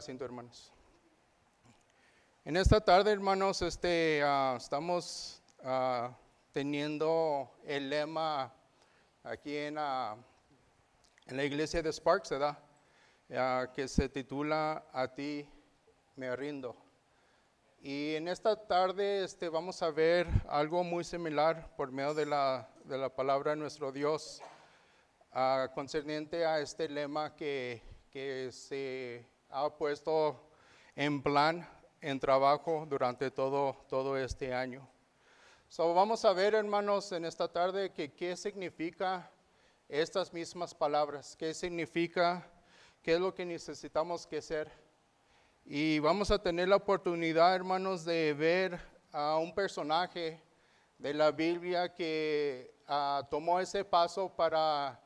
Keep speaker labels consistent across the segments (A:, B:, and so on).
A: Asiento, hermanos. En esta tarde, hermanos, estamos teniendo el lema aquí en la iglesia de Sparks, ¿verdad? Que se titula "A ti me rindo". Y en esta tarde vamos a ver algo muy similar por medio de la palabra de nuestro Dios, concerniente a este lema que se ha puesto en plan, en trabajo durante todo este año. Vamos a ver, hermanos, en esta tarde qué significa estas mismas palabras, qué significa, qué es lo que necesitamos que hacer. Y vamos a tener la oportunidad, hermanos, de ver a un personaje de la Biblia que tomó ese paso para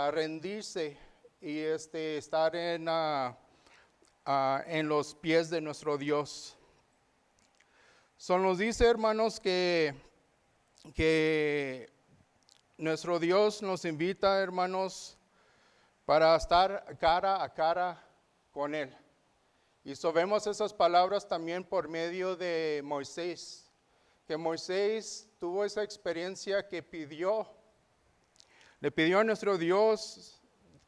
A: rendirse y estar en los pies de nuestro Dios. Nos dice, hermanos, que nuestro Dios nos invita, hermanos, para estar cara a cara con Él. Y vemos esas palabras también por medio de Moisés, que Moisés tuvo esa experiencia que le pidió a nuestro Dios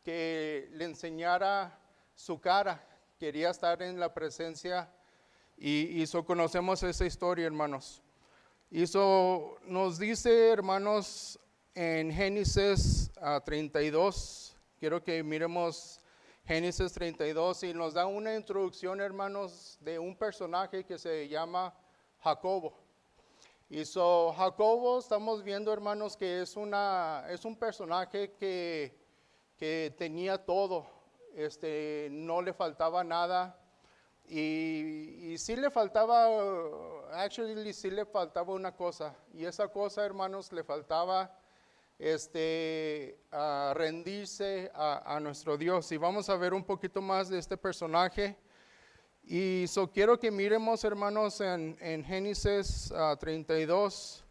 A: que le enseñara su cara. Quería estar en la presencia y conocemos esa historia, hermanos. Y nos dice, hermanos, en Génesis 32, quiero que miremos Génesis 32 y nos da una introducción, hermanos, de un personaje que se llama Jacobo. Y Jacobo, estamos viendo, hermanos, que es un personaje que tenía todo, no le faltaba nada, y sí le faltaba, sí le faltaba una cosa, y esa cosa, hermanos, le faltaba a rendirse a nuestro Dios. Y vamos a ver un poquito más de este personaje. Y quiero que miremos, hermanos, en Génesis 32,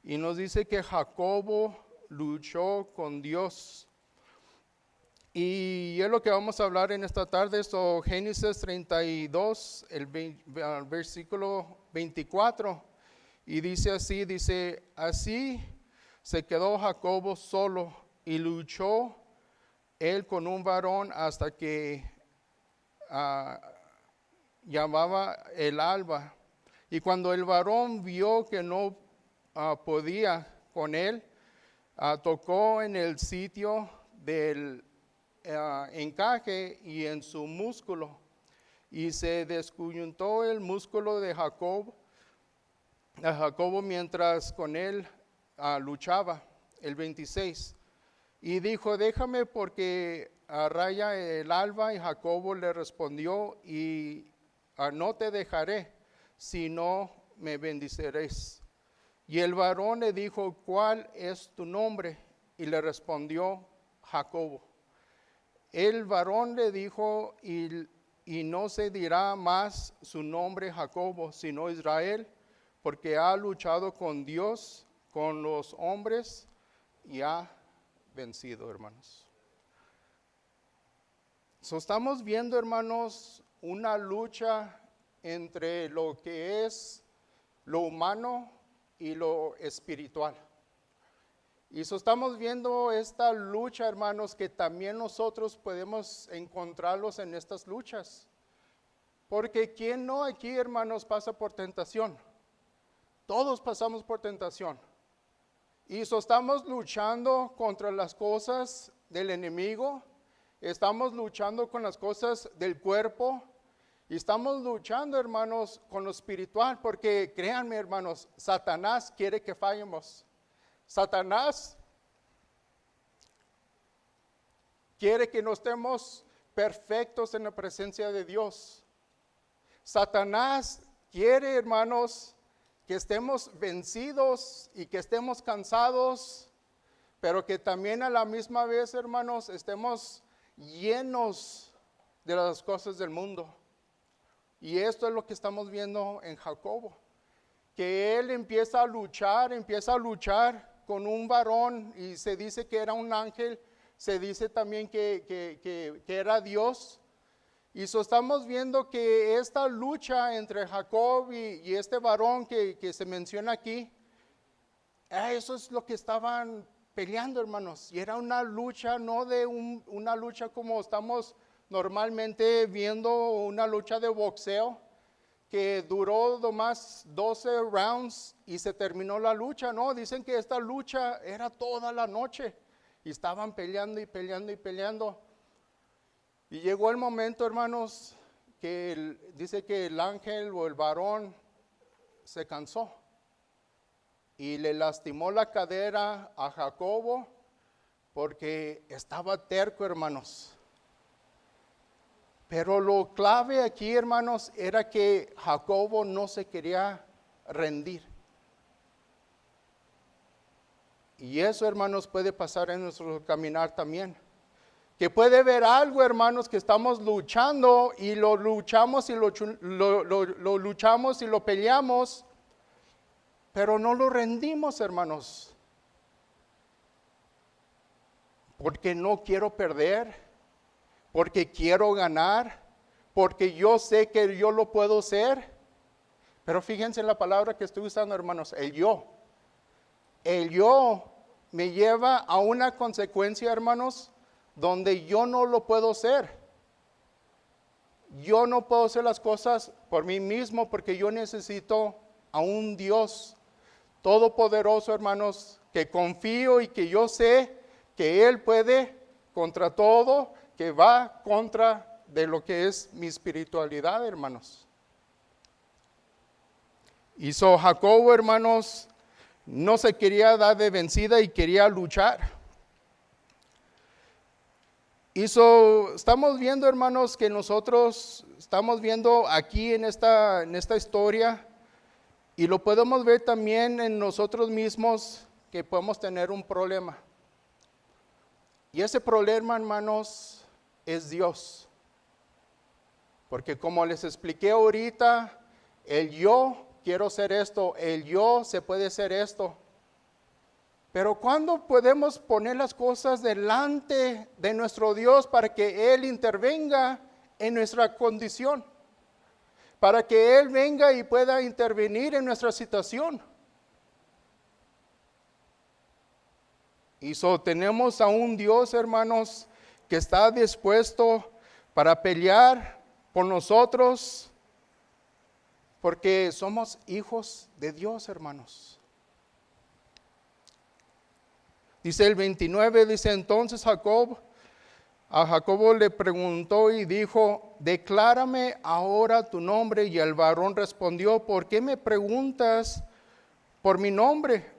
A: y nos dice que Jacobo luchó con Dios. Y es lo que vamos a hablar en esta tarde. Génesis 32, el versículo 24, y dice así se quedó Jacobo solo y luchó él con un varón hasta que llamaba el alba. Y cuando el varón vio que no podía con él, tocó en el sitio del encaje y en su músculo, y se descoyuntó el músculo de Jacobo mientras con él luchaba. El 26, y dijo: déjame, porque raya el alba. Y Jacobo le respondió: y no te dejaré, si no me bendiciréis. Y el varón le dijo: ¿cuál es tu nombre? Y le respondió: Jacobo. El varón le dijo: y no se dirá más su nombre Jacobo, sino Israel, porque ha luchado con Dios, con los hombres, y ha vencido, hermanos. Estamos viendo, hermanos, una lucha entre lo que es lo humano y lo espiritual. Y estamos viendo esta lucha, hermanos, que también nosotros podemos encontrarlos en estas luchas. Porque ¿quién no aquí, hermanos, pasa por tentación? Todos pasamos por tentación. Y estamos luchando contra las cosas del enemigo, estamos luchando con las cosas del cuerpo, y estamos luchando, hermanos, con lo espiritual, porque créanme, hermanos, Satanás quiere que fallemos. Satanás quiere que no estemos perfectos en la presencia de Dios. Satanás quiere, hermanos, que estemos vencidos y que estemos cansados, pero que también a la misma vez, hermanos, estemos llenos de las cosas del mundo. Y esto es lo que estamos viendo en Jacobo, que él empieza a luchar con un varón, y se dice que era un ángel, se dice también que era Dios, Y estamos viendo que esta lucha entre Jacob y este varón que se menciona aquí, eso es lo que estaban peleando, hermanos. Y era una lucha, no de una lucha como estamos normalmente viendo, una lucha de boxeo, que duró nomás 12 rounds y se terminó la lucha. No, dicen que esta lucha era toda la noche y estaban peleando y peleando y peleando. Y llegó el momento, hermanos, que dice que el ángel o el varón se cansó y le lastimó la cadera a Jacobo porque estaba terco, hermanos. Pero lo clave aquí, hermanos, era que Jacobo no se quería rendir. Y eso, hermanos, puede pasar en nuestro caminar también. Que puede haber algo, hermanos, que estamos luchando y lo luchamos y lo luchamos y lo peleamos, pero no lo rendimos, hermanos. Porque no quiero perder, porque quiero ganar, porque yo sé que yo lo puedo hacer. Pero fíjense en la palabra que estoy usando, hermanos, el yo. El yo me lleva a una consecuencia, hermanos, donde yo no lo puedo hacer. Yo no puedo hacer las cosas por mí mismo porque yo necesito a un Dios todopoderoso, hermanos, que confío y que yo sé que Él puede contra todo, que va contra de lo que es mi espiritualidad, hermanos. Hizo Jacobo, hermanos, no se quería dar de vencida y quería luchar. Estamos viendo, hermanos, que nosotros estamos viendo aquí en esta historia, y lo podemos ver también en nosotros mismos, que podemos tener un problema. Y ese problema, hermanos, es Dios. Porque como les expliqué ahorita, el yo quiero ser esto, el yo se puede hacer esto. Pero ¿cuándo podemos poner las cosas delante de nuestro Dios para que Él intervenga en nuestra condición? Para que Él venga y pueda intervenir en nuestra situación. Y tenemos a un Dios, hermanos, que está dispuesto para pelear por nosotros, porque somos hijos de Dios, hermanos. Dice el 29, dice entonces a Jacobo le preguntó y dijo, declárame ahora tu nombre. Y el varón respondió, ¿por qué me preguntas por mi nombre?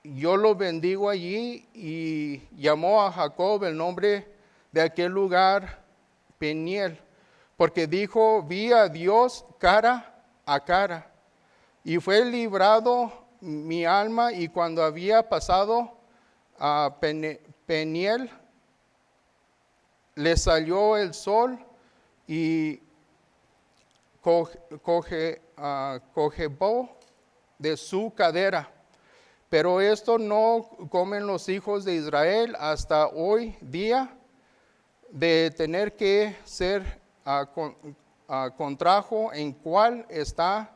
A: Yo lo bendigo allí, y llamó a Jacob el nombre de aquel lugar Peniel, porque dijo, vi a Dios cara a cara, y fue librado mi alma. Y cuando había pasado a Peniel, le salió el sol y cojebó de su cadera. Pero esto no comen los hijos de Israel hasta hoy día, de tener que ser contrajo en cual está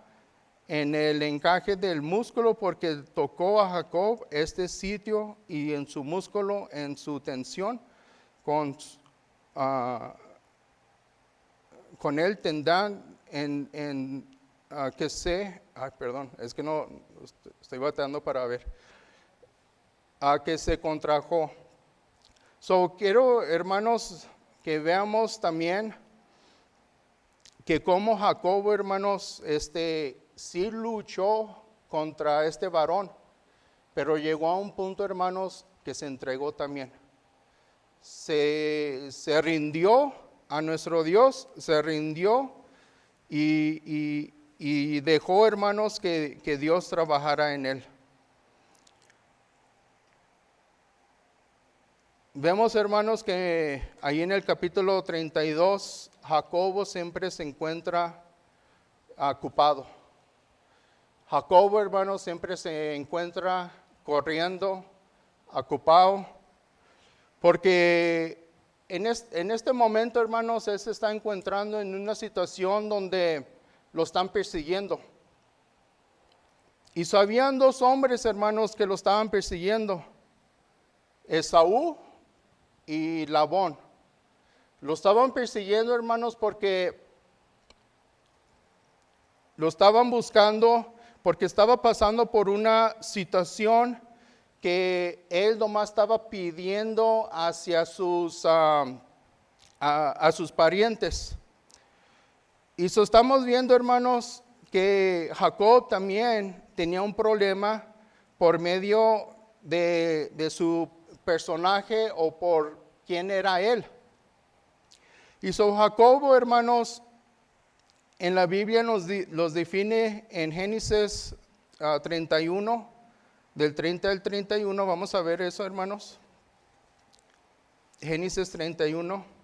A: en el encaje del músculo, porque tocó a Jacob este sitio y en su músculo, en su tensión, con él tendrán que se, perdón, es que no, estoy batallando para ver, que se contrajo. Quiero, hermanos, que veamos también que como Jacobo, hermanos, sí luchó contra este varón, pero llegó a un punto, hermanos, que se entregó también. Se rindió a nuestro Dios, se rindió y dejó, hermanos, que Dios trabajara en él. Vemos, hermanos, que ahí en el capítulo 32, Jacobo siempre se encuentra ocupado. Jacobo, hermanos, siempre se encuentra corriendo, ocupado, porque en este momento, hermanos, él se está encontrando en una situación donde lo están persiguiendo. Y habían dos hombres, hermanos, que lo estaban persiguiendo, Esaú y Labón. Lo estaban persiguiendo, hermanos, porque lo estaban buscando, porque estaba pasando por una situación que él nomás estaba pidiendo hacia a sus parientes. Y estamos viendo, hermanos, que Jacob también tenía un problema por medio de su personaje o por quién era él. Y Jacobo, hermanos, en la Biblia los define en Génesis 31, del 30 al 31. Vamos a ver eso, hermanos. Génesis 31.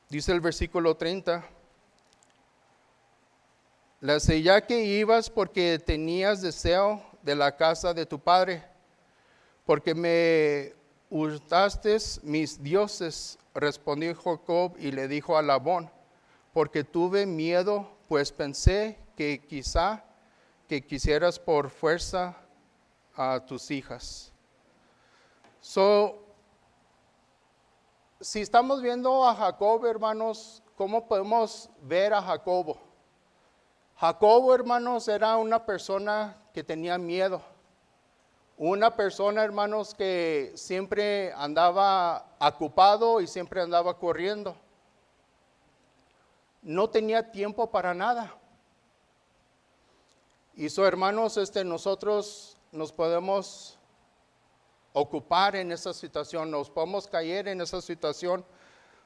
A: Dice el versículo 30. La sella que ibas porque tenías deseo de la casa de tu padre, porque me hurtaste mis dioses, respondió Jacob y le dijo a Labón, porque tuve miedo, pues pensé que quizá que quisieras por fuerza a tus hijas. Si estamos viendo a Jacob, hermanos, ¿cómo podemos ver a Jacobo? Jacobo, hermanos, era una persona que tenía miedo. Una persona, hermanos, que siempre andaba ocupado y siempre andaba corriendo. No tenía tiempo para nada. Y hermanos, nosotros nos podemos ocupar en esa situación, nos podemos caer en esa situación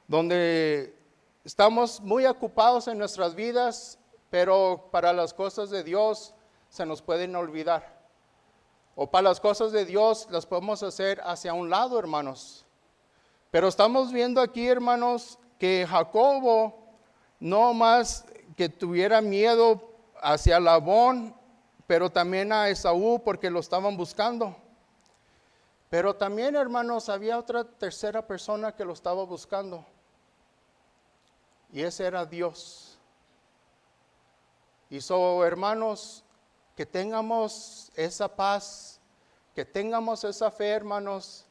A: donde estamos muy ocupados en nuestras vidas, pero para las cosas de Dios se nos pueden olvidar. O para las cosas de Dios las podemos hacer hacia un lado, hermanos. Pero estamos viendo aquí, hermanos, que Jacobo no más que tuviera miedo hacia Labón, pero también a Esaú porque lo estaban buscando. Pero también, hermanos, había otra tercera persona que lo estaba buscando. Y ese era Dios. Y hermanos, que tengamos esa paz, que tengamos esa fe, hermanos,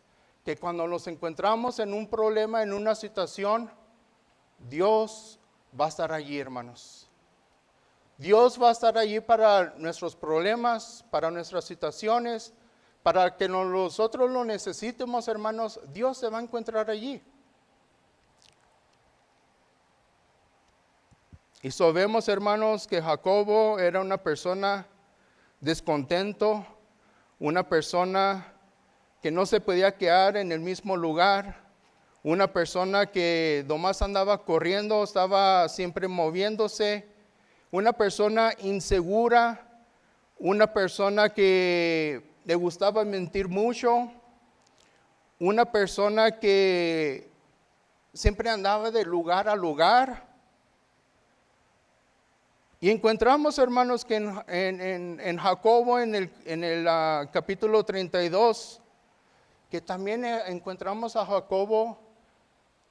A: que cuando nos encontramos en un problema, en una situación, Dios va a estar allí, hermanos. Dios va a estar allí para nuestros problemas, para nuestras situaciones, para que nosotros lo necesitemos, hermanos. Dios se va a encontrar allí. Y vemos, hermanos, que Jacobo era una persona descontento, una persona que no se podía quedar en el mismo lugar, una persona que nomás andaba corriendo, estaba siempre moviéndose, una persona insegura, una persona que le gustaba mentir mucho, una persona que siempre andaba de lugar a lugar. Y encontramos, hermanos, que en Jacobo, en el capítulo 32, que también encontramos a Jacobo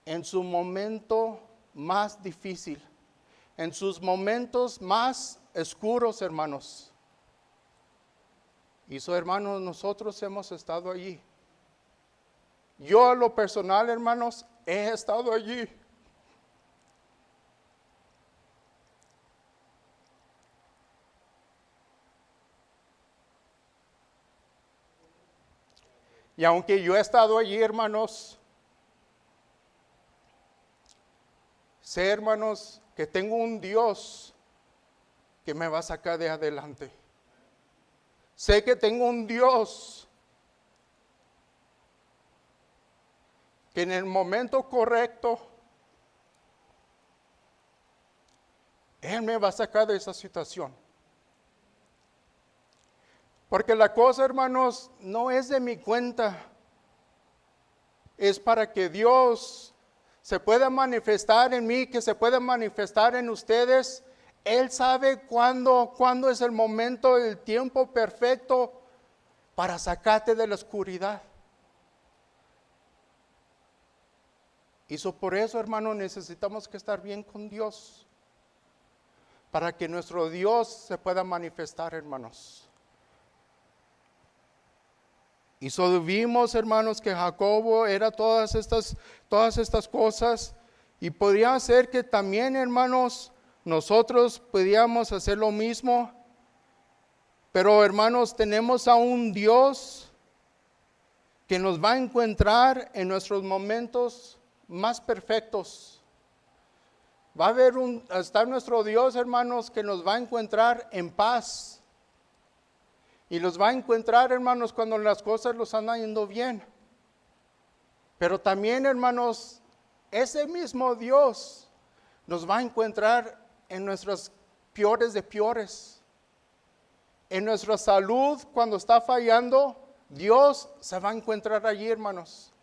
A: en su momento más difícil, en sus momentos más oscuros, hermanos. Y hermanos, nosotros hemos estado allí. Yo a lo personal, hermanos, he estado allí. Y aunque yo he estado allí, hermanos, sé, hermanos, que tengo un Dios que me va a sacar de adelante. Sé que tengo un Dios que en el momento correcto, Él me va a sacar de esa situación. Porque la cosa, hermanos, no es de mi cuenta. Es para que Dios se pueda manifestar en mí, que se pueda manifestar en ustedes. Él sabe cuándo es el momento, el tiempo perfecto para sacarte de la oscuridad. Y por eso, hermano, necesitamos que estar bien con Dios, para que nuestro Dios se pueda manifestar, hermanos. Y vimos, hermanos, que Jacobo era todas estas cosas, y podría ser que también, hermanos, nosotros podíamos hacer lo mismo. Pero, hermanos, tenemos a un Dios que nos va a encontrar en nuestros momentos más perfectos. Va a haber está nuestro Dios, hermanos, que nos va a encontrar en paz. Y los va a encontrar, hermanos, cuando las cosas los andan yendo bien. Pero también, hermanos, ese mismo Dios nos va a encontrar en nuestras peores de peores. En nuestra salud, cuando está fallando, Dios se va a encontrar allí, hermanos.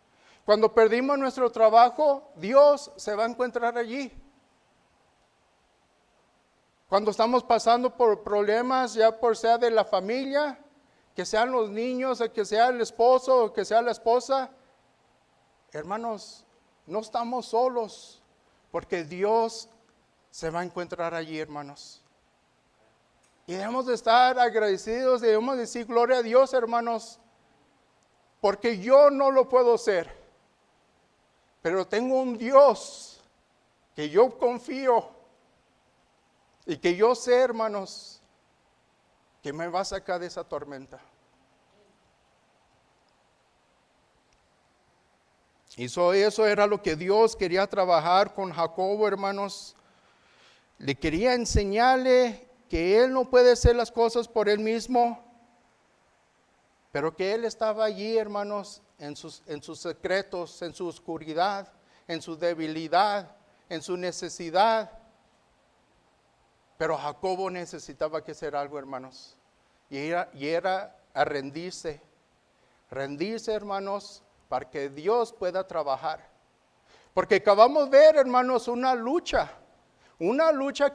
A: Cuando perdimos nuestro trabajo, Dios se va a encontrar allí. Cuando estamos pasando por problemas, ya por sea de la familia, que sean los niños, que sea el esposo, o que sea la esposa, hermanos, no estamos solos, porque Dios se va a encontrar allí, hermanos. Y debemos de estar agradecidos, debemos decir gloria a Dios, hermanos, porque yo no lo puedo hacer, pero tengo un Dios que yo confío y que yo sé, hermanos, que me va a sacar de esa tormenta. Y eso era lo que Dios quería trabajar con Jacobo, hermanos. Le quería enseñarle que él no puede hacer las cosas por él mismo, pero que él estaba allí, hermanos, en sus secretos, en su oscuridad, en su debilidad, en su necesidad. Pero Jacobo necesitaba que hacer algo, hermanos, y era a rendirse, hermanos, para que Dios pueda trabajar. Porque acabamos de ver, hermanos, una lucha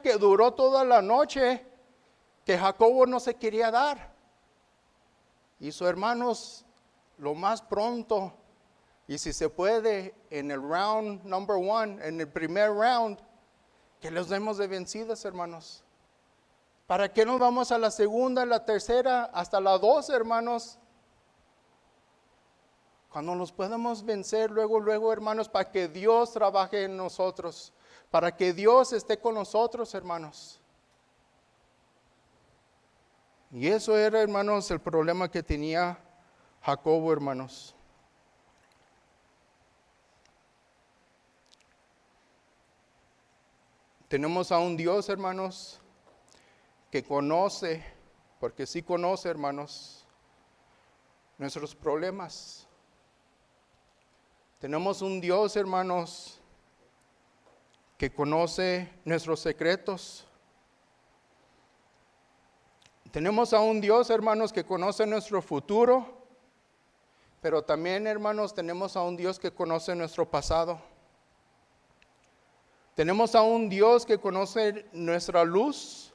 A: que duró toda la noche, que Jacobo no se quería dar. Y hermanos, lo más pronto, y si se puede, en el round number 1, en el primer round, que los demos de vencidas, hermanos. ¿Para qué nos vamos a la segunda, la tercera, hasta la 2, hermanos? Cuando nos podemos vencer luego, hermanos, para que Dios trabaje en nosotros, para que Dios esté con nosotros, hermanos. Y eso era, hermanos, el problema que tenía Jacobo, hermanos. Tenemos a un Dios, hermanos, que conoce, porque sí conoce, hermanos, nuestros problemas. Tenemos un Dios, hermanos, que conoce nuestros secretos. Tenemos a un Dios, hermanos, que conoce nuestro futuro, pero también, hermanos, tenemos a un Dios que conoce nuestro pasado. Tenemos a un Dios que conoce nuestra luz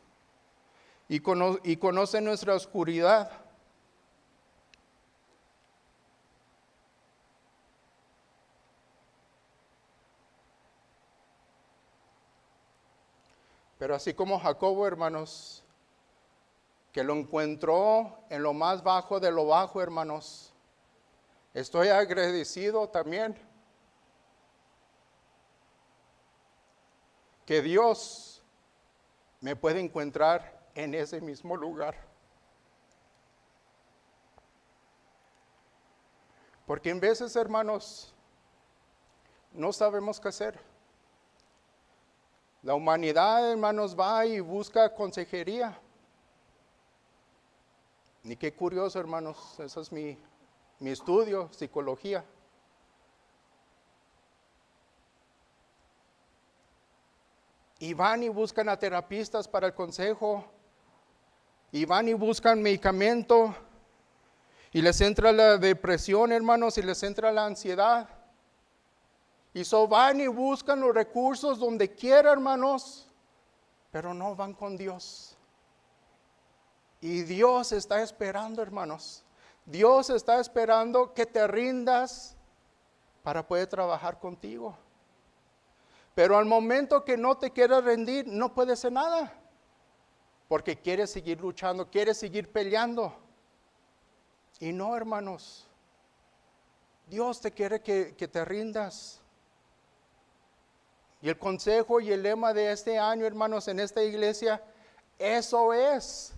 A: y conoce nuestra oscuridad. Pero así como Jacobo, hermanos, que lo encontró en lo más bajo de lo bajo, hermanos, estoy agradecido también que Dios me puede encontrar en ese mismo lugar. Porque en veces, hermanos, no sabemos qué hacer. La humanidad, hermanos, va y busca consejería. Y qué curioso, hermanos, ese es mi estudio, psicología. Y van y buscan a terapistas para el consejo. Y van y buscan medicamento. Y les entra la depresión, hermanos, y les entra la ansiedad. Y van y buscan los recursos donde quiera, hermanos, pero no van con Dios. Y Dios está esperando, hermanos. Dios está esperando que te rindas para poder trabajar contigo. Pero al momento que no te quieras rendir, no puedes hacer nada. Porque quieres seguir luchando, quieres seguir peleando. Y no, hermanos. Dios te quiere que te rindas. Y el consejo y el lema de este año, hermanos, en esta iglesia, eso es.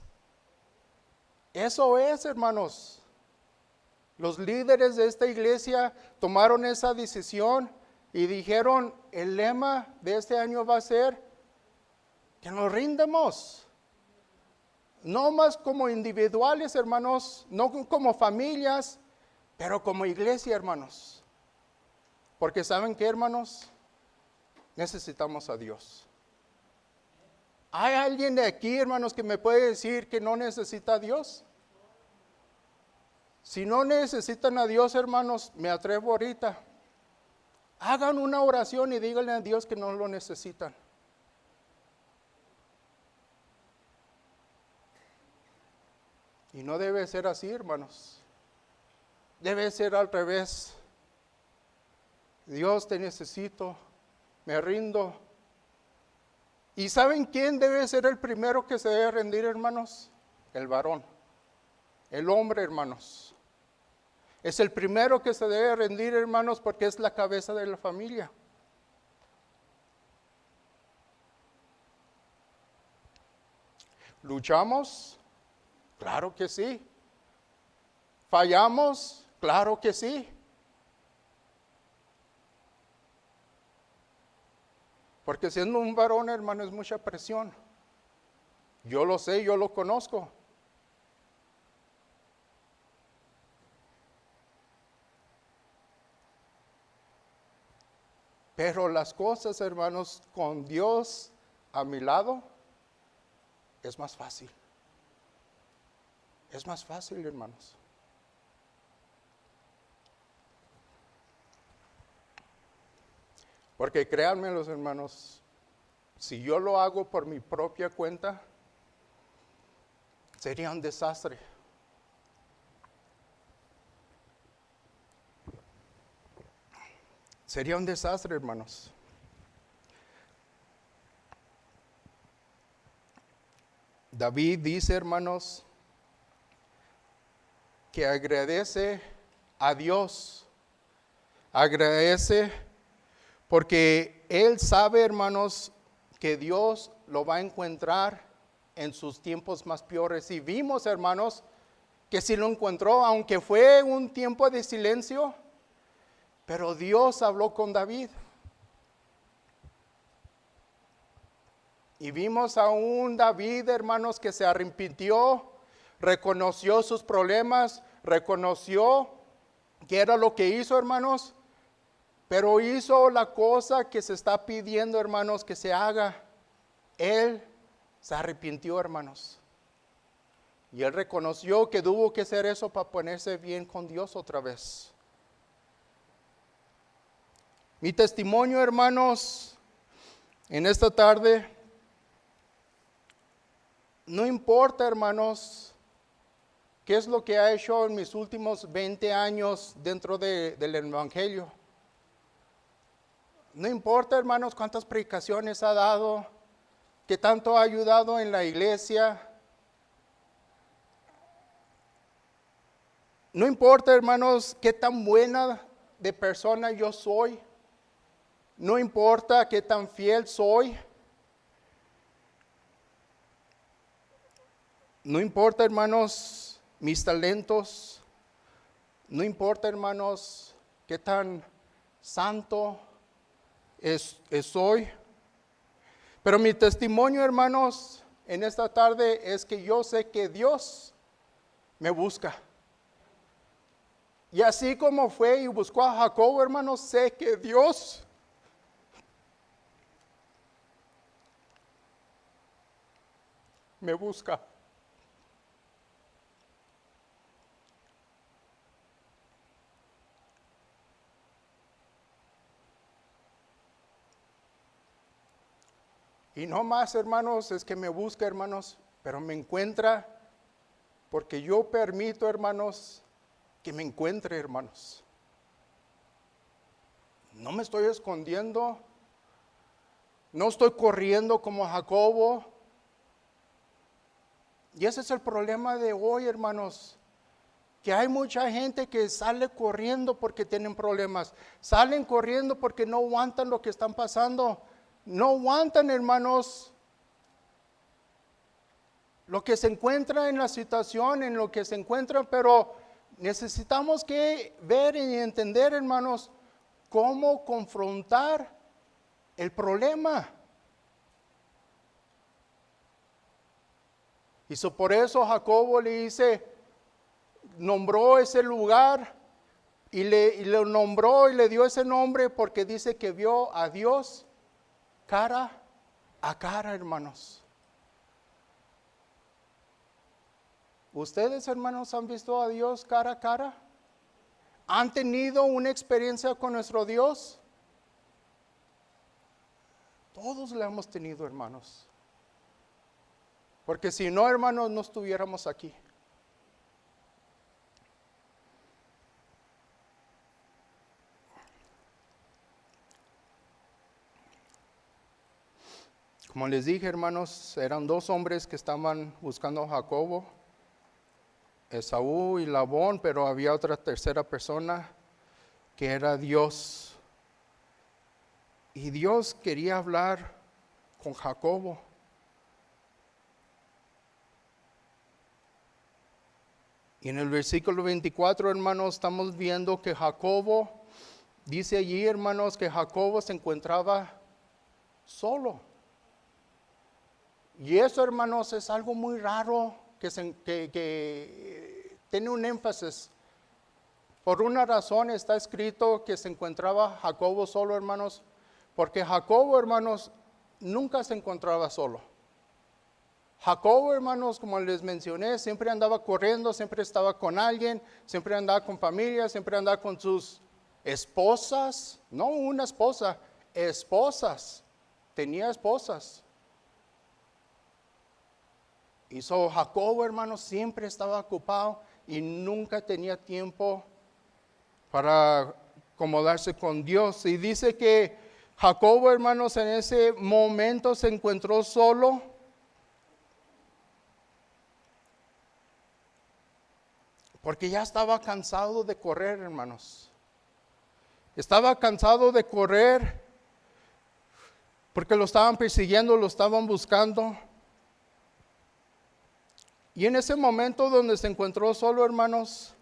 A: Eso es, hermanos. Los líderes de esta iglesia tomaron esa decisión y dijeron, el lema de este año va a ser que nos rindamos. No más como individuales, hermanos, no como familias, pero como iglesia, hermanos. Porque ¿saben qué, hermanos? Necesitamos a Dios. ¿Hay alguien de aquí, hermanos, que me puede decir que no necesita a Dios? Si no necesitan a Dios, hermanos, me atrevo ahorita. Hagan una oración y díganle a Dios que no lo necesitan. Y no debe ser así, hermanos. Debe ser al revés. Dios, te necesito, me rindo. ¿Y saben quién debe ser el primero que se debe rendir, hermanos? El varón, el hombre, hermanos. Es el primero que se debe rendir, hermanos, porque es la cabeza de la familia. ¿Luchamos? Claro que sí. ¿Fallamos? Claro que sí. Porque siendo un varón, hermano, es mucha presión. Yo lo sé, yo lo conozco. Pero las cosas, hermanos, con Dios a mi lado, es más fácil. Es más fácil, hermanos. Porque créanme, los hermanos, si yo lo hago por mi propia cuenta, sería un desastre. Sería un desastre, hermanos. David dice, hermanos, que agradece a Dios. Agradece porque él sabe, hermanos, que Dios lo va a encontrar en sus tiempos más peores. Y vimos, hermanos, que sí lo encontró, aunque fue un tiempo de silencio, pero Dios habló con David. Y vimos a un David, hermanos, que se arrepintió, reconoció sus problemas, reconoció que era lo que hizo, hermanos, pero hizo la cosa que se está pidiendo, hermanos, que se haga. Él se arrepintió, hermanos. Y él reconoció que tuvo que hacer eso para ponerse bien con Dios otra vez. Mi testimonio, hermanos, en esta tarde, no importa, hermanos, qué es lo que ha hecho en mis últimos 20 años dentro del Evangelio. No importa, hermanos, cuántas predicaciones ha dado, qué tanto ha ayudado en la iglesia. No importa, hermanos, qué tan buena de persona yo soy. No importa qué tan fiel soy. No importa, hermanos, mis talentos. No importa, hermanos, qué tan santo soy. Pero mi testimonio, hermanos, en esta tarde es que yo sé que Dios me busca. Y así como fue y buscó a Jacob, hermanos, sé que Dios me busca. Y no más, hermanos, es que me busca, hermanos, pero me encuentra porque yo permito, hermanos, que me encuentre, hermanos. No me estoy escondiendo, no estoy corriendo como Jacobo. Y ese es el problema de hoy, hermanos, que hay mucha gente que sale corriendo porque tienen problemas, salen corriendo porque no aguantan lo que están pasando, no aguantan, hermanos, lo que se encuentra en la situación, en lo que se encuentra, pero necesitamos que ver y entender, hermanos, cómo confrontar el problema. Y por eso Jacobo le dice, nombró ese lugar y lo nombró y le dio ese nombre porque dice que vio a Dios cara a cara, hermanos. ¿Ustedes, hermanos, han visto a Dios cara a cara? ¿Han tenido una experiencia con nuestro Dios? Todos la hemos tenido, hermanos. Porque si no, hermanos, no estuviéramos aquí. Como les dije, hermanos, eran dos hombres que estaban buscando a Jacobo, Esaú y Labón, pero había otra tercera persona que era Dios. Y Dios quería hablar con Jacobo. Y en el versículo 24, hermanos, estamos viendo que Jacobo, dice allí, hermanos, que Jacobo se encontraba solo. Y eso, hermanos, es algo muy raro que tiene un énfasis. Por una razón está escrito que se encontraba Jacobo solo, hermanos, porque Jacobo, hermanos, nunca se encontraba solo. Jacobo, hermanos, como les mencioné, siempre andaba corriendo, siempre estaba con alguien, siempre andaba con familia, siempre andaba con sus esposas, no una esposa, esposas, tenía esposas. Y Jacobo, hermanos, siempre estaba ocupado y nunca tenía tiempo para acomodarse con Dios. Y dice que Jacobo, hermanos, en ese momento se encontró solo. Porque ya estaba cansado de correr, hermanos. Estaba cansado de correr porque lo estaban persiguiendo, lo estaban buscando. Y en ese momento donde se encontró solo, hermanos,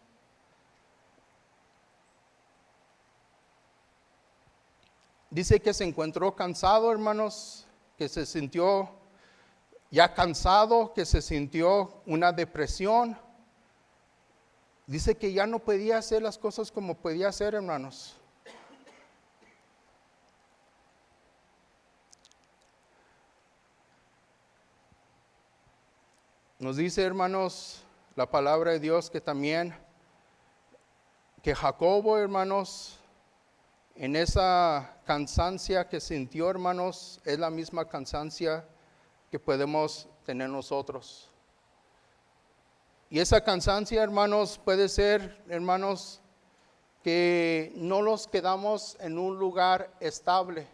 A: dice que se encontró cansado, hermanos, que se sintió ya cansado, que se sintió una depresión. Dice que ya no podía hacer las cosas como podía hacer, hermanos. Nos dice, hermanos, la palabra de Dios que también, que Jacobo, hermanos, en esa cansancio que sintió, hermanos, es la misma cansancio que podemos tener nosotros. Y esa cansancio, hermanos, puede ser, hermanos, que no nos quedamos en un lugar estable,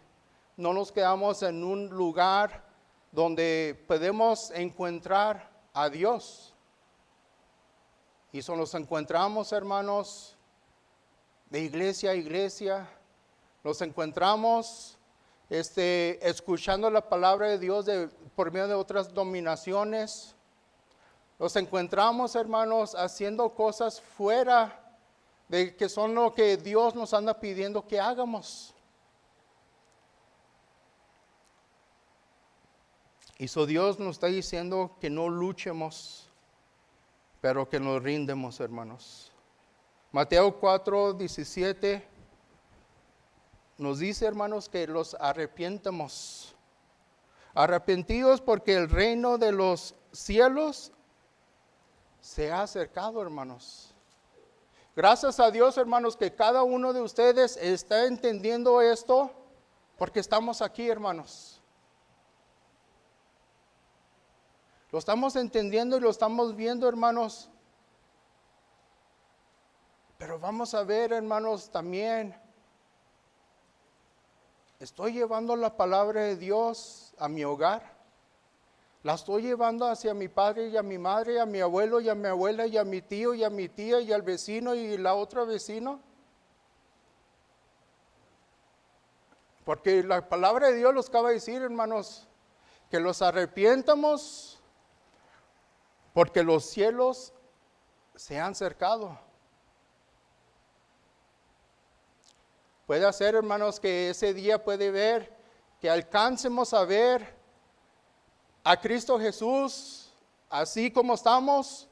A: no nos quedamos en un lugar donde podemos encontrar a Dios. Y nos encontramos, hermanos, de iglesia a iglesia, nos encontramos escuchando la palabra de Dios por medio de otras denominaciones. Nos encontramos, hermanos, haciendo cosas fuera de que son lo que Dios nos anda pidiendo que hagamos. Y Dios nos está diciendo que no luchemos, pero que nos rindemos, hermanos. Mateo 4:17 nos dice, hermanos, que los arrepientamos. Arrepentidos porque el reino de los cielos se ha acercado, hermanos. Gracias a Dios, hermanos, que cada uno de ustedes está entendiendo esto, porque estamos aquí, hermanos. Lo estamos entendiendo y lo estamos viendo, hermanos. Pero vamos a ver, hermanos, también, ¿estoy llevando la palabra de Dios a mi hogar? ¿La estoy llevando hacia mi padre y a mi madre, a mi abuelo y a mi abuela y a mi tío y a mi tía y al vecino y la otra vecino? Porque la palabra de Dios los acaba de decir, hermanos, que los arrepientamos porque los cielos se han cercado. Puede hacer, hermanos, que ese día puede ver, que alcancemos a ver a Cristo Jesús así como estamos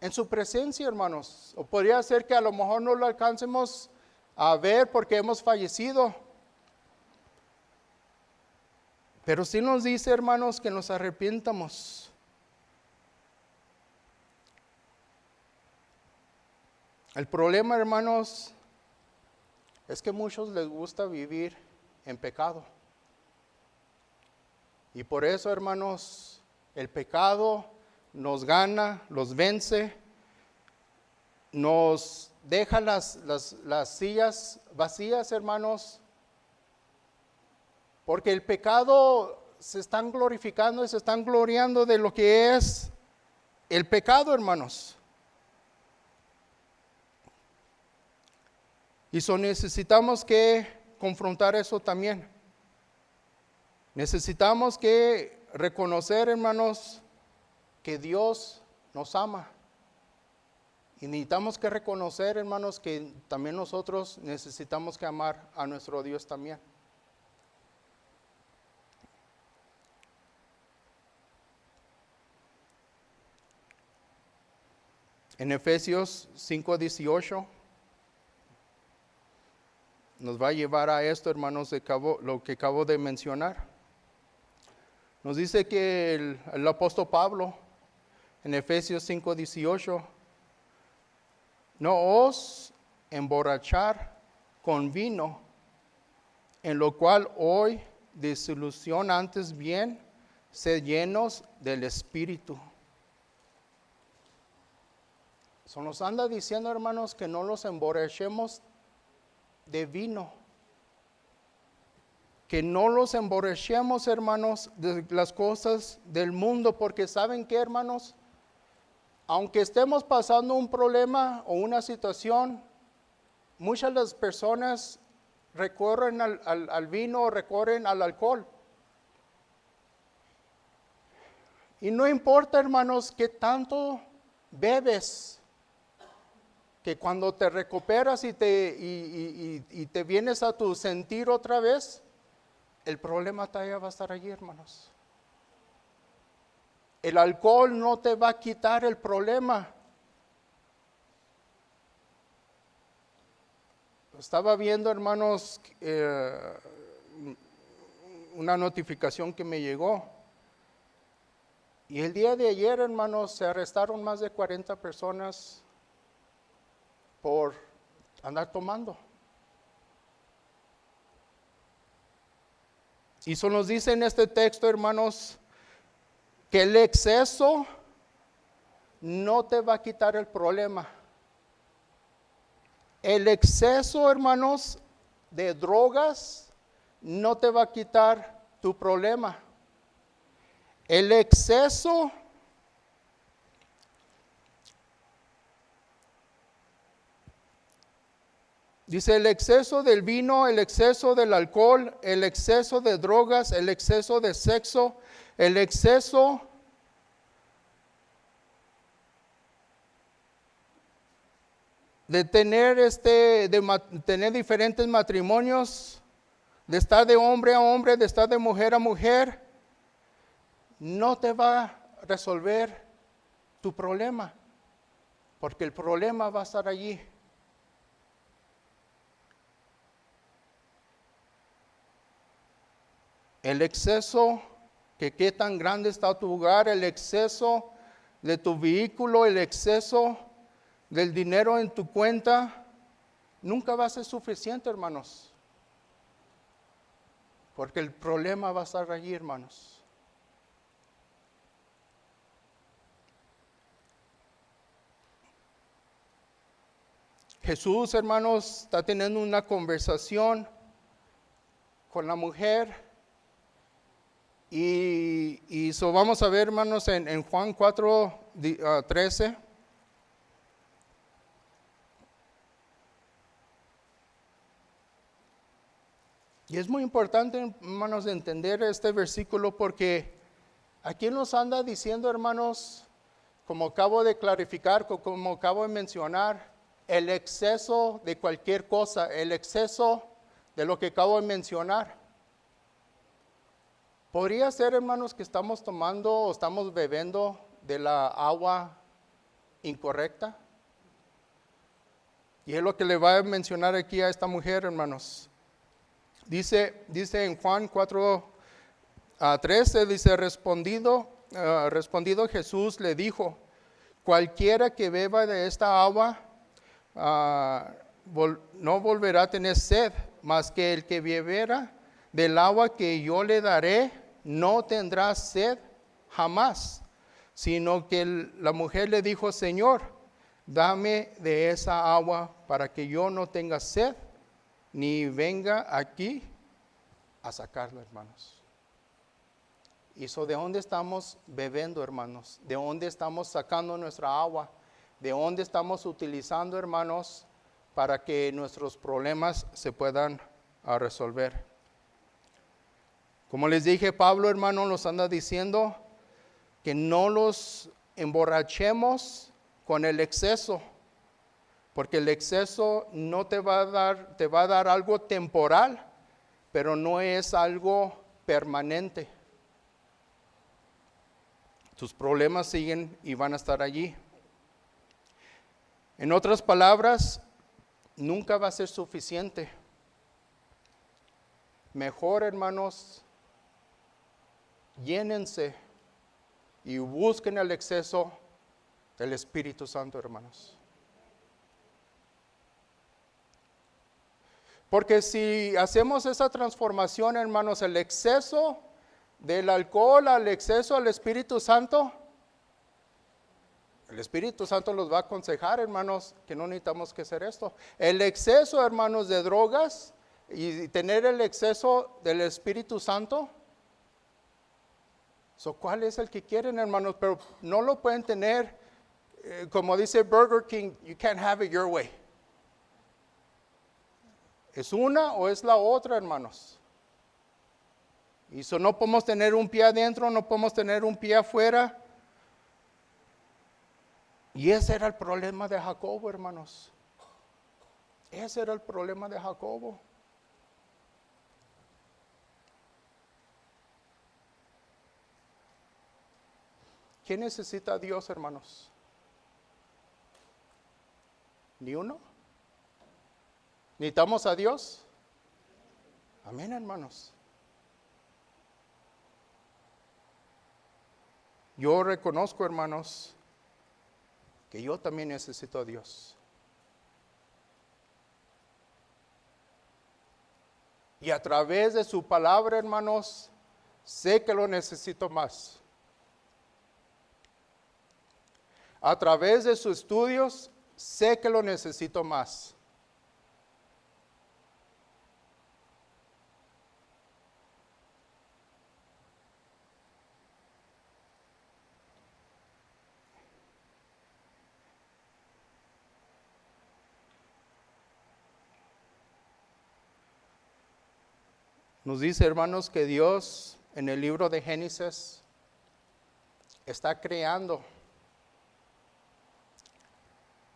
A: en su presencia, hermanos. O podría ser que a lo mejor no lo alcancemos a ver porque hemos fallecido. Pero sí nos dice, hermanos, que nos arrepientamos. El problema, hermanos, es que a muchos les gusta vivir en pecado. Y por eso, hermanos, el pecado nos gana, los vence, nos deja las sillas vacías, hermanos, porque el pecado se están glorificando y se están gloriando de lo que es el pecado, hermanos. Y necesitamos que confrontar eso también. Necesitamos que reconocer, hermanos, que Dios nos ama. Y necesitamos que reconocer, hermanos, que también nosotros necesitamos que amar a nuestro Dios también. En Efesios 5:18 nos va a llevar a esto, hermanos, lo que acabo de mencionar. Nos dice que el apóstol Pablo, en Efesios 5:18, no os emborrachar con vino, en lo cual hoy disolución, antes bien, sed llenos del Espíritu. Eso nos anda diciendo, hermanos, que no los emborrachemos de vino. Que no los emborrachemos, hermanos, de las cosas del mundo, porque ¿saben qué, hermanos? Aunque estemos pasando un problema o una situación, muchas de las personas recurren al vino o recurren al alcohol. Y no importa, hermanos, qué tanto bebes, que cuando te recuperas y te vienes a tu sentir otra vez, el problema todavía va a estar allí, hermanos. El alcohol no te va a quitar el problema. Estaba viendo, hermanos, una notificación que me llegó. Y el día de ayer, hermanos, se arrestaron más de 40 personas por andar tomando. Y eso nos dice en este texto, hermanos, que el exceso no te va a quitar el problema. El exceso, hermanos, de drogas no te va a quitar tu problema. El exceso dice, el exceso del vino, el exceso del alcohol, el exceso de drogas, el exceso de sexo, el exceso de tener tener diferentes matrimonios, de estar de hombre a hombre, de estar de mujer a mujer, no te va a resolver tu problema, porque el problema va a estar allí. El exceso, que qué tan grande está tu hogar, el exceso de tu vehículo, el exceso del dinero en tu cuenta, nunca va a ser suficiente, hermanos. Porque el problema va a estar allí, hermanos. Jesús, hermanos, está teniendo una conversación con la mujer. Y so vamos a ver, hermanos, en Juan 4, 13. Y es muy importante, hermanos, entender este versículo porque aquí nos anda diciendo, hermanos, como acabo de clarificar, como acabo de mencionar, el exceso de cualquier cosa, el exceso de lo que acabo de mencionar. Podría ser, hermanos, que estamos tomando o estamos bebiendo de la agua incorrecta. Y es lo que le va a mencionar aquí a esta mujer, hermanos. Dice en Juan 4, 13, dice, respondido Jesús le dijo, cualquiera que beba de esta agua no volverá a tener sed, mas que el que bebiera del agua que yo le daré no tendrá sed jamás, sino que la mujer le dijo, Señor, dame de esa agua para que yo no tenga sed, ni venga aquí a sacarla, hermanos. ¿Y de dónde estamos bebiendo, hermanos? ¿De dónde estamos sacando nuestra agua? ¿De dónde estamos utilizando, hermanos, para que nuestros problemas se puedan resolver? Como les dije, Pablo, hermano, nos anda diciendo que no los emborrachemos con el exceso, porque el exceso no te va a dar algo temporal, pero no es algo permanente. Tus problemas siguen y van a estar allí. En otras palabras, nunca va a ser suficiente. Mejor, hermanos, llénense y busquen el exceso del Espíritu Santo, hermanos. Porque si hacemos esa transformación, hermanos, el exceso del alcohol al exceso al Espíritu Santo, el Espíritu Santo los va a aconsejar, hermanos, que no necesitamos que hacer esto. El exceso, hermanos, de drogas y tener el exceso del Espíritu Santo, ¿cuál es el que quieren, hermanos? Pero no lo pueden tener, como dice Burger King, you can't have it your way. ¿Es una o es la otra, hermanos? Y no podemos tener un pie adentro, no podemos tener un pie afuera. Y ese era el problema de Jacobo, hermanos. Ese era el problema de Jacobo. ¿Quién necesita a Dios, hermanos? ¿Ni uno? ¿Necesitamos a Dios? Amén, hermanos. Yo reconozco, hermanos, que yo también necesito a Dios. Y a través de su palabra, hermanos, sé que lo necesito más. A través de sus estudios, sé que lo necesito más. Nos dice, hermanos, que Dios en el libro de Génesis está creando.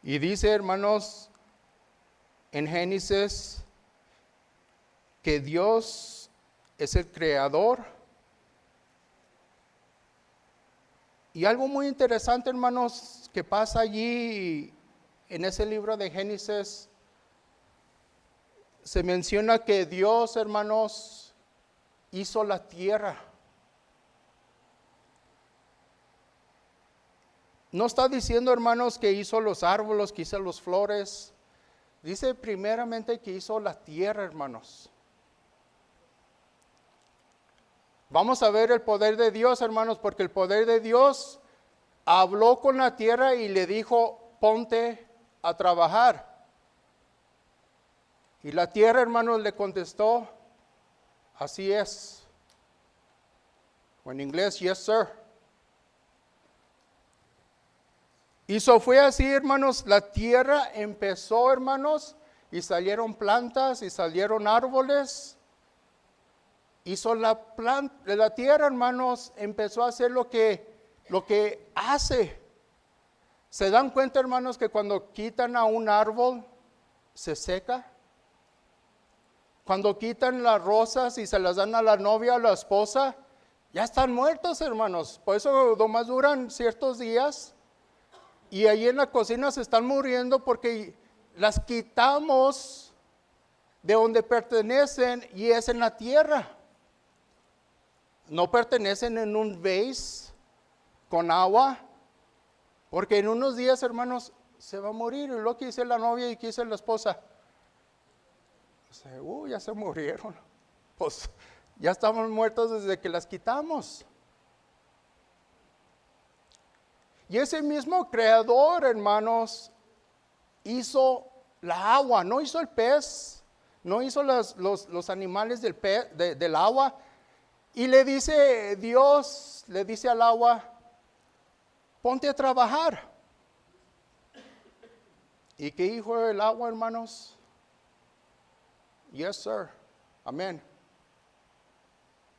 A: Y dice, hermanos, en Génesis que Dios es el creador. Y algo muy interesante, hermanos, que pasa allí en ese libro de Génesis, se menciona que Dios, hermanos, hizo la tierra. No está diciendo, hermanos, que hizo los árboles, que hizo las flores. Dice primeramente que hizo la tierra, hermanos. Vamos a ver el poder de Dios, hermanos, porque el poder de Dios habló con la tierra y le dijo, ponte a trabajar. Y la tierra, hermanos, le contestó, así es. O en inglés, yes, sir. Y eso fue así, hermanos. La tierra empezó, hermanos, y salieron plantas y salieron árboles. Hizo la tierra, hermanos, empezó a hacer lo que hace. ¿Se dan cuenta, hermanos, que cuando quitan a un árbol, se seca? Cuando quitan las rosas y se las dan a la novia o a la esposa, ya están muertos, hermanos. Por eso nomás duran ciertos días. Y ahí en la cocina se están muriendo porque las quitamos de donde pertenecen y es en la tierra. No pertenecen en un vase con agua, porque en unos días, hermanos, se va a morir. Y lo que dice la novia y que dice la esposa, ya se murieron. Pues ya estamos muertos desde que las quitamos. Y ese mismo creador, hermanos, hizo la agua, no hizo el pez, no hizo los animales del agua. Y le dice Dios, le dice al agua, ponte a trabajar. ¿Y qué dijo el agua, hermanos? Yes, sir. Amén.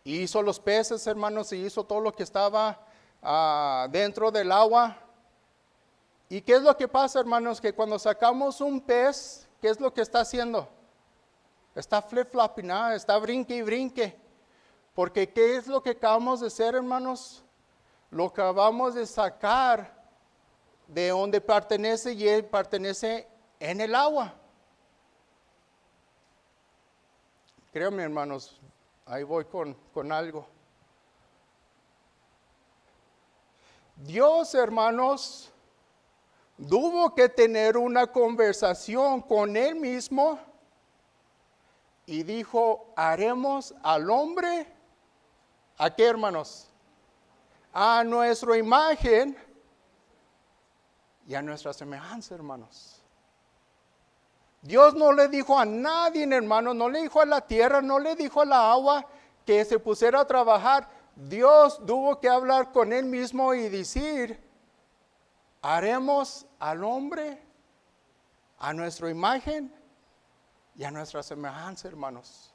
A: Y hizo los peces, hermanos, y hizo todo lo que estaba dentro del agua. ¿Y qué es lo que pasa, hermanos? Que cuando sacamos un pez, ¿qué es lo que está haciendo? Está flip-flopping, está brinque y brinque. Porque ¿qué es lo que acabamos de hacer, hermanos? Lo acabamos de sacar de donde pertenece y él pertenece en el agua. Créanme, hermanos, ahí voy con algo. Dios, hermanos, tuvo que tener una conversación con él mismo y dijo, haremos al hombre, ¿a qué, hermanos? A nuestra imagen y a nuestra semejanza, hermanos. Dios no le dijo a nadie, hermanos, no le dijo a la tierra, no le dijo a la agua que se pusiera a trabajar. Dios tuvo que hablar con él mismo y decir, haremos al hombre a nuestra imagen y a nuestra semejanza, hermanos.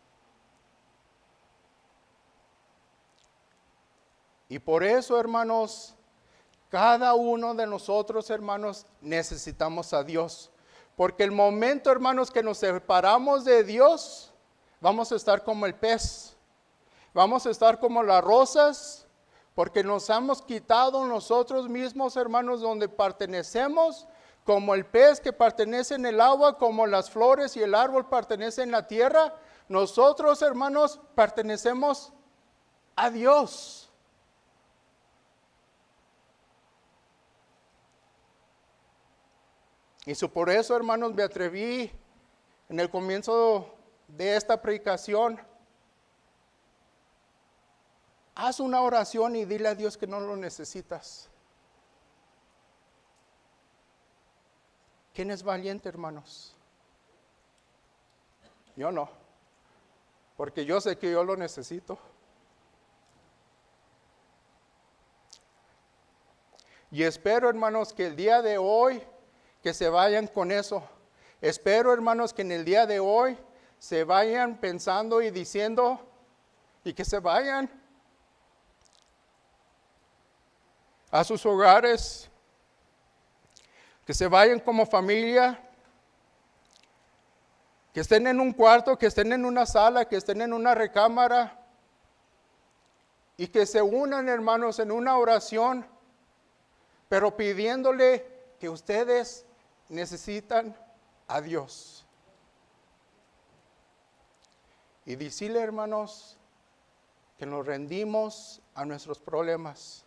A: Y por eso, hermanos, cada uno de nosotros, hermanos, necesitamos a Dios. Porque el momento, hermanos, que nos separamos de Dios, vamos a estar como el pez. Vamos a estar como las rosas, porque nos hemos quitado nosotros mismos, hermanos, donde pertenecemos, como el pez que pertenece en el agua, como las flores y el árbol pertenecen en la tierra. Nosotros, hermanos, pertenecemos a Dios. Y por eso, hermanos, me atreví en el comienzo de esta predicación. Haz una oración y dile a Dios que no lo necesitas. ¿Quién es valiente, hermanos? Yo no, porque yo sé que yo lo necesito. Y espero, hermanos, que el día de hoy que se vayan con eso. Espero, hermanos, que en el día de hoy se vayan pensando y diciendo y que se vayan a sus hogares, que se vayan como familia, que estén en un cuarto, que estén en una sala, que estén en una recámara y que se unan, hermanos, en una oración, pero pidiéndole que ustedes necesitan a Dios. Y decirle, hermanos, que nos rendimos a nuestros problemas,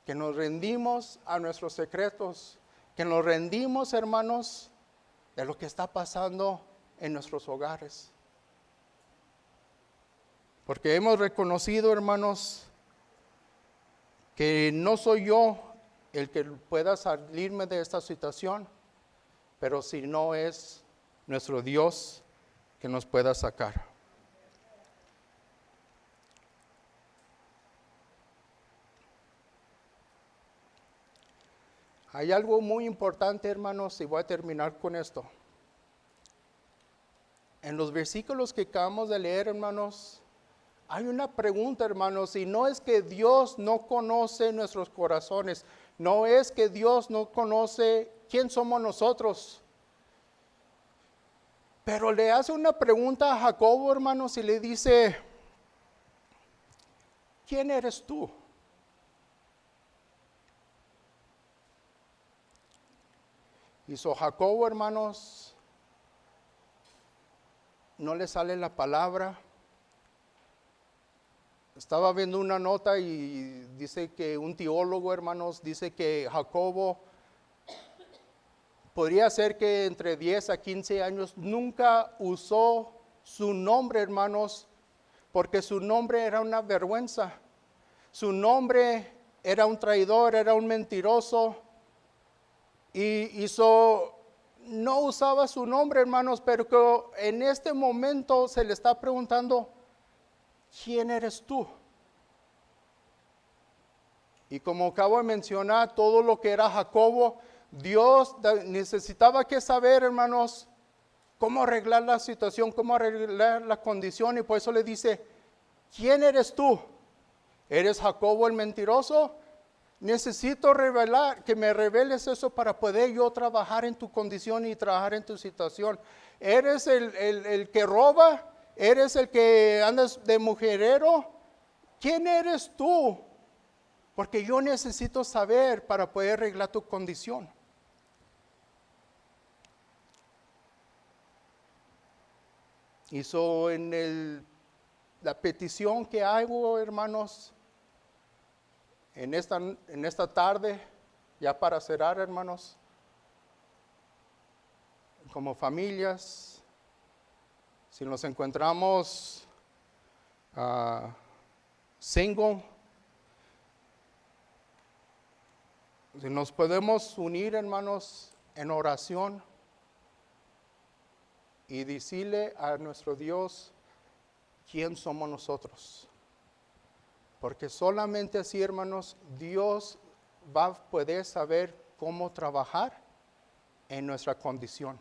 A: que nos rendimos a nuestros secretos, que nos rendimos, hermanos, de lo que está pasando en nuestros hogares. Porque hemos reconocido, hermanos, que no soy yo el que pueda salirme de esta situación, pero si no es nuestro Dios que nos pueda sacar. Hay algo muy importante, hermanos, y voy a terminar con esto. En los versículos que acabamos de leer, hermanos, hay una pregunta, hermanos, y no es que Dios no conoce nuestros corazones, no es que Dios no conoce quién somos nosotros, pero le hace una pregunta a Jacobo, hermanos, y le dice, ¿quién eres tú? Hizo Jacobo, hermanos, no le sale la palabra. Estaba viendo una nota y dice que un teólogo, hermanos, dice que Jacobo podría ser que entre 10 a 15 años nunca usó su nombre, hermanos, porque su nombre era una vergüenza. Su nombre era un traidor, era un mentiroso. Y no usaba su nombre, hermanos, pero que en este momento se le está preguntando, ¿quién eres tú? Y como acabo de mencionar, todo lo que era Jacobo, Dios necesitaba que saber, hermanos, cómo arreglar la situación, cómo arreglar la condición. Y por eso le dice, ¿quién eres tú? ¿Eres Jacobo el mentiroso? Necesito que me reveles eso para poder yo trabajar en tu condición y trabajar en tu situación. ¿Eres el que roba? ¿Eres el que andas de mujerero? ¿Quién eres tú? Porque yo necesito saber para poder arreglar tu condición. Hizo la petición que hago, hermanos, en esta tarde, ya para cerrar, hermanos, como familias, si nos encontramos single, si nos podemos unir, hermanos, en oración y decirle a nuestro Dios quién somos nosotros. Porque solamente así, hermanos, Dios va a poder saber cómo trabajar en nuestra condición.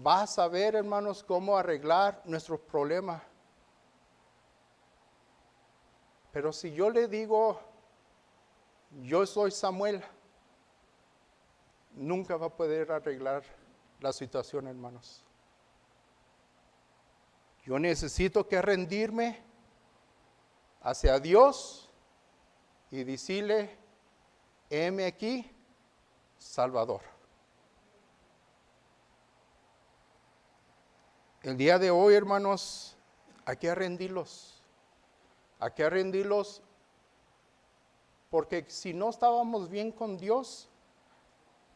A: Va a saber, hermanos, cómo arreglar nuestro problema. Pero si yo le digo, yo soy Samuel, nunca va a poder arreglar la situación, hermanos. Yo necesito que rendirme hacia Dios y decirle, heme aquí, Salvador. El día de hoy, hermanos, hay que rendirlos. Hay que rendirlos porque si no estábamos bien con Dios,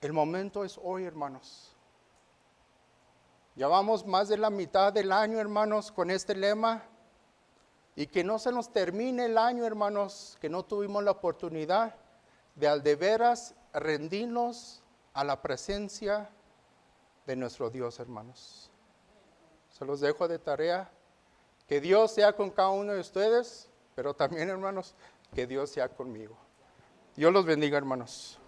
A: el momento es hoy, hermanos. Ya vamos más de la mitad del año, hermanos, con este lema. Y que no se nos termine el año, hermanos, que no tuvimos la oportunidad de veras rendirnos a la presencia de nuestro Dios, hermanos. Se los dejo de tarea. Que Dios sea con cada uno de ustedes, pero también, hermanos, que Dios sea conmigo. Dios los bendiga, hermanos.